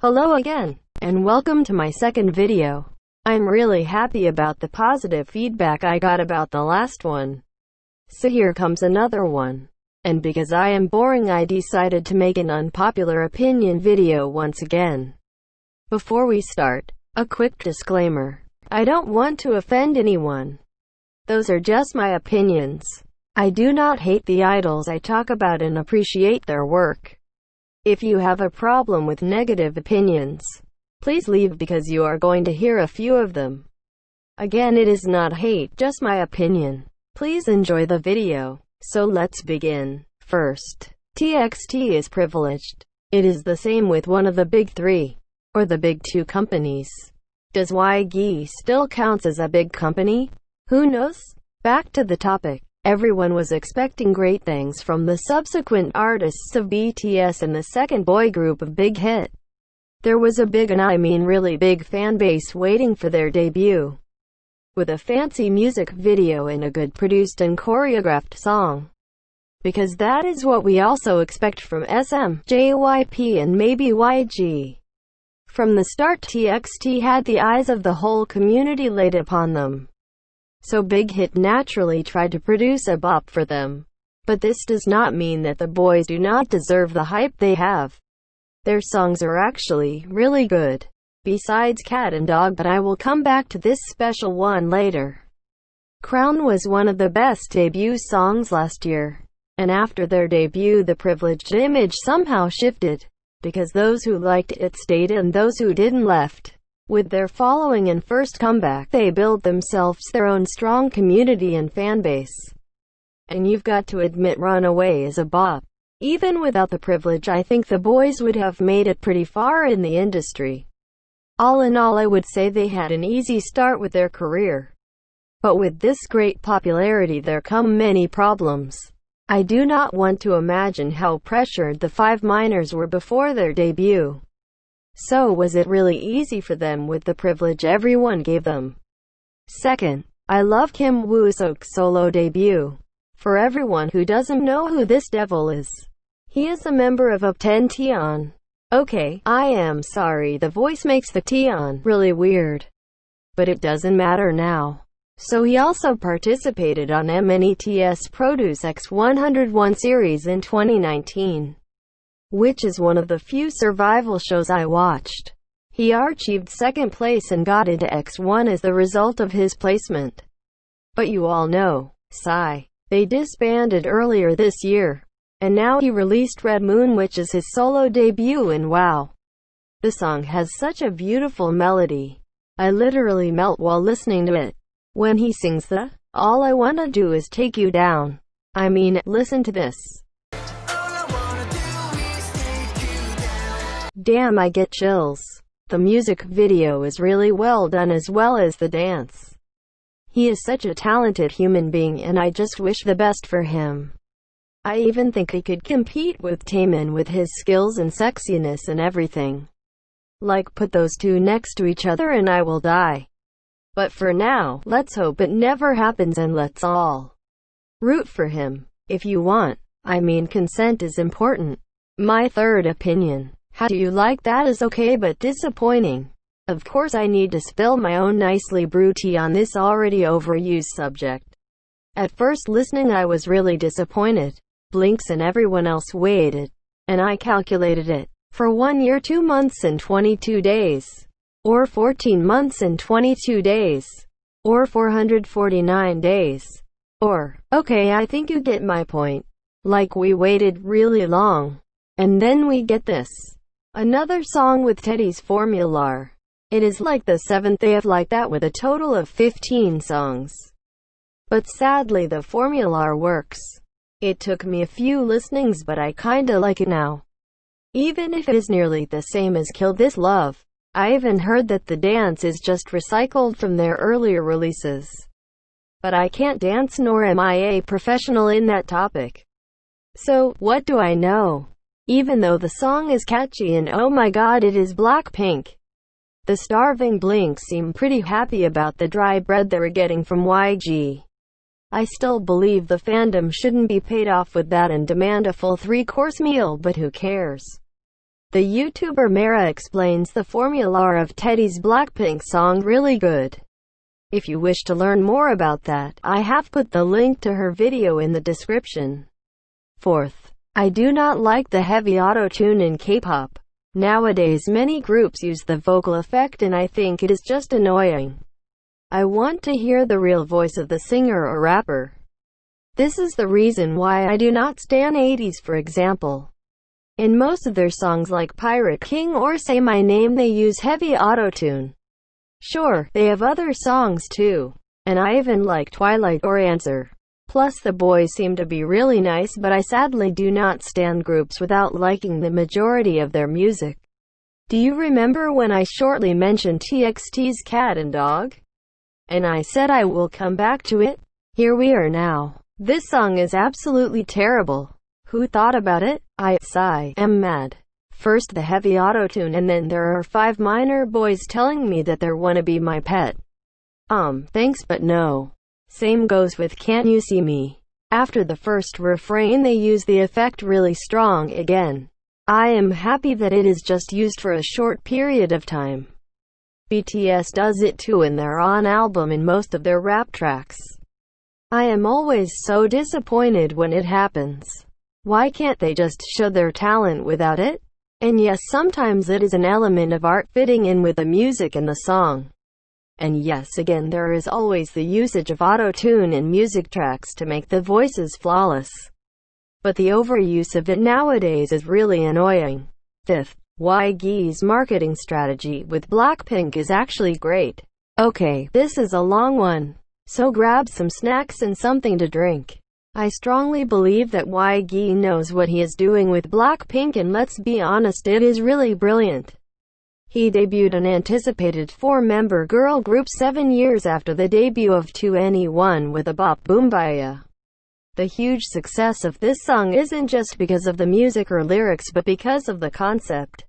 Hello again, and welcome to my second video. I'm really happy about the positive feedback I got about the last one. So here comes another one. And because I am boring, I decided to make an unpopular opinion video once again. Before we start, a quick disclaimer. I don't want to offend anyone. Those are just my opinions. I do not hate the idols I talk about and appreciate their work. If you have a problem with negative opinions, please leave because you are going to hear a few of them. Again, it is not hate, just my opinion. Please enjoy the video. So let's begin. First, TXT is privileged. It is the same with one of the big three, or the big two companies. Does YG still counts as a big company? Who knows? Back to the topic. Everyone was expecting great things from the subsequent artists of BTS and the second boy group of Big Hit. There was a big, and I mean really big, fan base waiting for their debut, with a fancy music video and a good produced and choreographed song. Because that is what we also expect from SM, JYP and maybe YG. From the start, TXT had the eyes of the whole community laid upon them. So Big Hit naturally tried to produce a bop for them. But this does not mean that the boys do not deserve the hype they have. Their songs are actually really good. Besides Cat and Dog, but I will come back to this special one later. Crown was one of the best debut songs last year. And after their debut, the privileged image somehow shifted. Because those who liked it stayed and those who didn't left. With their following and first comeback, they built themselves their own strong community and fanbase. And you've got to admit, Runaway is a bop. Even without the privilege, I think the boys would have made it pretty far in the industry. All in all, I would say they had an easy start with their career. But with this great popularity there come many problems. I do not want to imagine how pressured the five minors were before their debut. So was it really easy for them with the privilege everyone gave them? Second, I love Kim Woo-seok's solo debut. For everyone who doesn't know who this devil is, he is a member of Up 10 Tion. Okay, I am sorry, the voice makes the Tion really weird. But it doesn't matter now. So he also participated on MNET's Produce X101 series in 2019. Which is one of the few survival shows I watched. He achieved second place and got into X1 as the result of his placement. But you all know, Psy. They disbanded earlier this year. And now he released Red Moon, which is his solo debut, and wow. The song has such a beautiful melody. I literally melt while listening to it. When he sings the, "All I Wanna Do Is Take You Down." I mean, listen to this. Damn, I get chills. The music video is really well done as well as the dance. He is such a talented human being and I just wish the best for him. I even think he could compete with Taemin with his skills and sexiness and everything. Like, put those two next to each other and I will die. But for now, let's hope it never happens and let's all root for him. If you want. I mean, consent is important. My third opinion. How do you like that is okay but disappointing. Of course I need to spill my own nicely brewed tea on this already overused subject. At first listening I was really disappointed. Blinks and everyone else waited. And I calculated it. For 1 year 2 months and 22 days. Or 14 months and 22 days. Or 449 days. Or, okay, I think you get my point. Like, we waited really long. And then we get this. Another song with Teddy's Formular. It is like the seventh they have like that with a total of 15 songs. But sadly the Formular works. It took me a few listenings but I kinda like it now. Even if it is nearly the same as Kill This Love. I even heard that the dance is just recycled from their earlier releases. But I can't dance nor am I a professional in that topic. So, what do I know? Even though the song is catchy and oh my god it is Blackpink. The starving Blinks seem pretty happy about the dry bread they're getting from YG. I still believe the fandom shouldn't be paid off with that and demand a full 3-course meal, but who cares? The YouTuber Mara explains the formula of Teddy's Blackpink song really good. If you wish to learn more about that, I have put the link to her video in the description. Fourth, I do not like the heavy auto-tune in K-pop. Nowadays many groups use the vocal effect and I think it is just annoying. I want to hear the real voice of the singer or rapper. This is the reason why I do not stan 80s, for example. In most of their songs like Pirate King or Say My Name they use heavy auto-tune. Sure, they have other songs too. And I even like Twilight or Answer. Plus the boys seem to be really nice, but I sadly do not stan groups without liking the majority of their music. Do you remember when I shortly mentioned TXT's Cat and Dog? And I said I will come back to it? Here we are now. This song is absolutely terrible. Who thought about it? I am mad. First the heavy autotune and then there are 5 minor boys telling me that they wanna be my pet. Thanks but no. Same goes with Can't You See Me. After the first refrain they use the effect really strong again. I am happy that it is just used for a short period of time. BTS does it too in their On album in most of their rap tracks. I am always so disappointed when it happens. Why can't they just show their talent without it? And yes, sometimes it is an element of art fitting in with the music and the song. And yes, again there is always the usage of auto-tune in music tracks to make the voices flawless. But the overuse of it nowadays is really annoying. Fifth, YG's marketing strategy with Blackpink is actually great. Okay, this is a long one, so grab some snacks and something to drink. I strongly believe that YG knows what he is doing with Blackpink and let's be honest, it is really brilliant. He debuted an anticipated 4-member girl group 7 years after the debut of 2NE1 with a bop Boombaya. The huge success of this song isn't just because of the music or lyrics but because of the concept.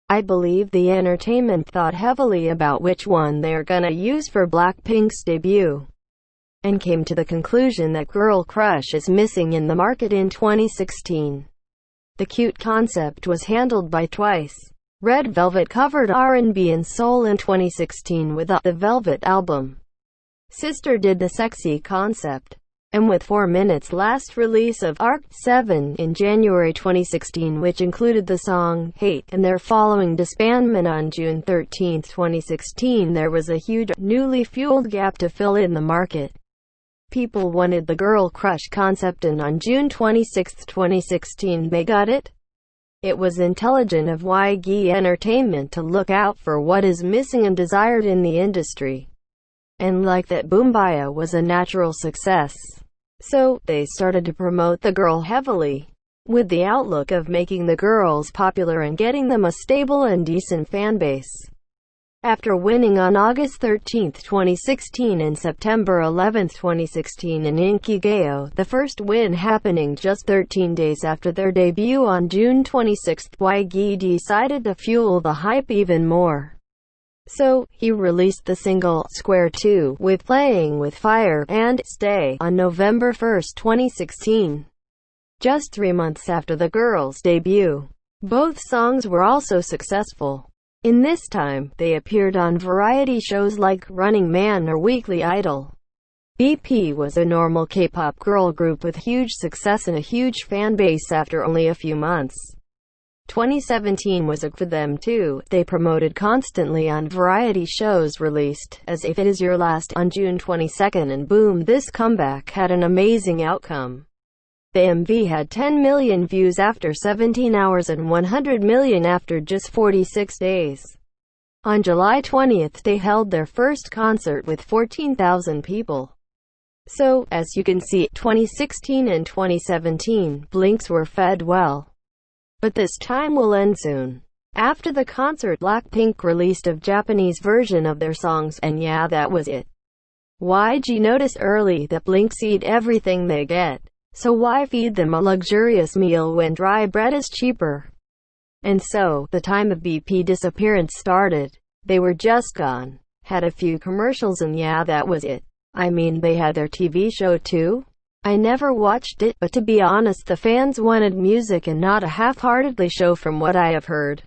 I believe the entertainment thought heavily about which one they are gonna use for Blackpink's debut, and came to the conclusion that Girl Crush is missing in the market in 2016. The cute concept was handled by Twice. Red Velvet covered R&B and soul in 2016 with the Velvet album. Sister did the sexy concept. And with 4 Minutes last release of ARC-7 in January 2016 which included the song Hate and their following disbandment on June 13, 2016, there was a huge, newly fueled gap to fill in the market. People wanted the Girl Crush concept and on June 26, 2016 they got it. It was intelligent of YG Entertainment to look out for what is missing and desired in the industry. And like that, Boombaya was a natural success. So, they started to promote the girl heavily, with the outlook of making the girls popular and getting them a stable and decent fanbase. After winning on August 13, 2016 and September 11, 2016 in Inkigayo, the first win happening just 13 days after their debut on June 26, YG decided to fuel the hype even more. So, he released the single Square 2 with Playing with Fire and Stay on November 1, 2016. Just 3 months after the girls' debut. Both songs were also successful. In this time, they appeared on variety shows like Running Man or Weekly Idol. BP was a normal K-pop girl group with huge success and a huge fan base after only a few months. 2017 was for them too. They promoted constantly on variety shows, released As If It Is Your Last on June 22 and boom, this comeback had an amazing outcome. The MV had 10 million views after 17 hours and 100 million after just 46 days. On July 20, they held their first concert with 14,000 people. So, as you can see, 2016 and 2017, Blinks were fed well. But this time will end soon. After the concert, Blackpink released a Japanese version of their songs, and yeah, that was it. YG noticed early that Blinks eat everything they get. So why feed them a luxurious meal when dry bread is cheaper? And so, the time of BP disappearance started. They were just gone. Had a few commercials and yeah, that was it. I mean, they had their TV show too. I never watched it, but to be honest, the fans wanted music and not a half-heartedly show from what I have heard.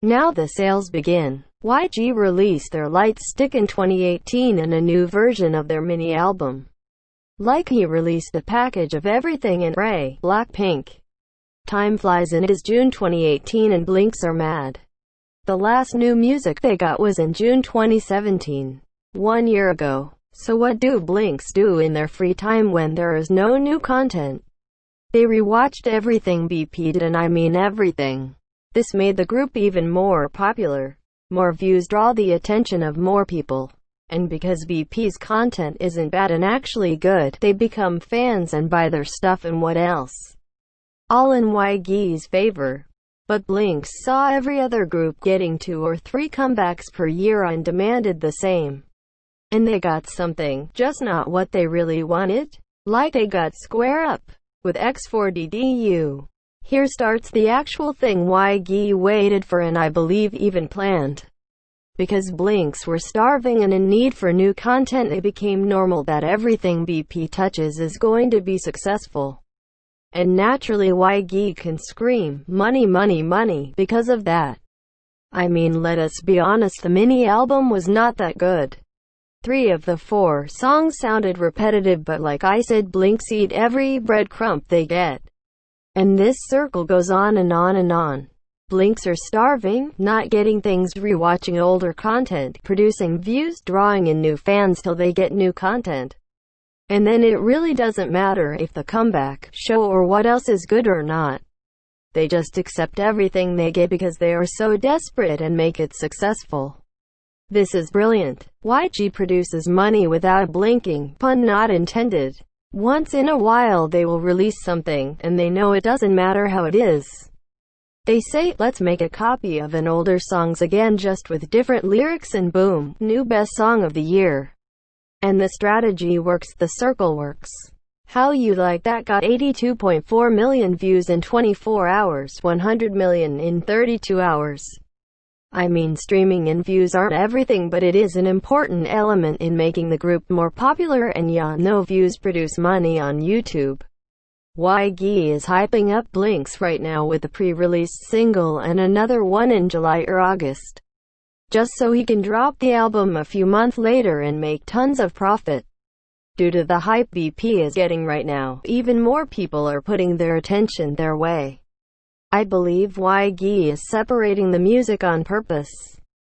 Now the sales begin. YG released their Light Stick in 2018 and a new version of their mini-album. Like he released a package of everything in Ray, Blackpink. Time flies and it is June 2018 and Blinks are mad. The last new music they got was in June 2017. 1 year ago. So what do Blinks do in their free time when there is no new content? They rewatched everything BP did, and I mean everything. This made the group even more popular. More views draw the attention of more people. And because BP's content isn't bad and actually good, they become fans and buy their stuff and what else. All in YG's favor. But Blinks saw every other group getting 2 or 3 comebacks per year and demanded the same. And they got something, just not what they really wanted. Like they got Square Up with X4DDU. Here starts the actual thing YG waited for and I believe even planned. Because Blinks were starving and in need for new content, it became normal that everything BP touches is going to be successful. And naturally YG can scream, money, money, money, because of that. I mean, let us be honest, the mini-album was not that good. 3 of the 4 songs sounded repetitive, but like I said, Blinks eat every breadcrumb they get. And this circle goes on and on and on. Blinks are starving, not getting things, rewatching older content, producing views, drawing in new fans till they get new content. And then it really doesn't matter if the comeback, show or what else is good or not. They just accept everything they get because they are so desperate and make it successful. This is brilliant. YG produces money without blinking, pun not intended. Once in a while they will release something, and they know it doesn't matter how it is. They say, let's make a copy of an older songs again just with different lyrics and boom, new best song of the year. And the strategy works, the circle works. How You Like That got 82.4 million views in 24 hours, 100 million in 32 hours. I mean, streaming and views aren't everything, but it is an important element in making the group more popular, and yeah, no, views produce money on YouTube. YG is hyping up Blinks right now with a pre-released single and another one in July or August. Just so he can drop the album a few months later and make tons of profit. Due to the hype BP is getting right now, even more people are putting their attention their way. I believe YG is separating the music on purpose.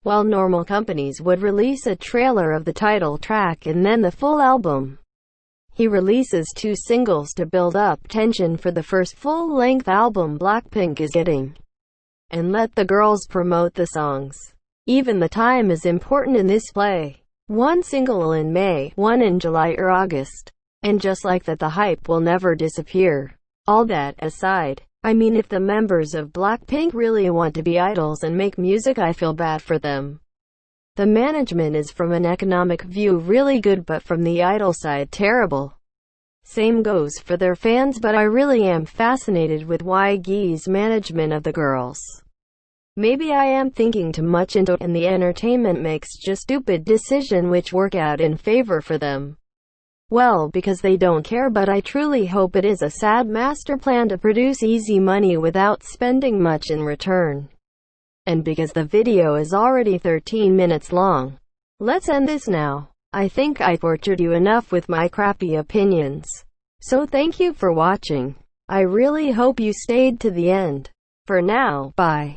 While normal companies would release a trailer of the title track and then the full album, he releases 2 singles to build up tension for the first full-length album Blackpink is getting, and let the girls promote the songs. Even the time is important in this play. 1 single in May, 1 in July or August. And just like that, the hype will never disappear. All that aside, I mean, if the members of Blackpink really want to be idols and make music, I feel bad for them. The management is from an economic view really good, but from the idol side terrible. Same goes for their fans, but I really am fascinated with YG's management of the girls. Maybe I am thinking too much into it and the entertainment makes just stupid decisions which work out in favor for them. Well, because they don't care, but I truly hope it is a sad master plan to produce easy money without spending much in return. And because the video is already 13 minutes long. Let's end this now. I think I tortured you enough with my crappy opinions. So thank you for watching. I really hope you stayed to the end. For now, bye.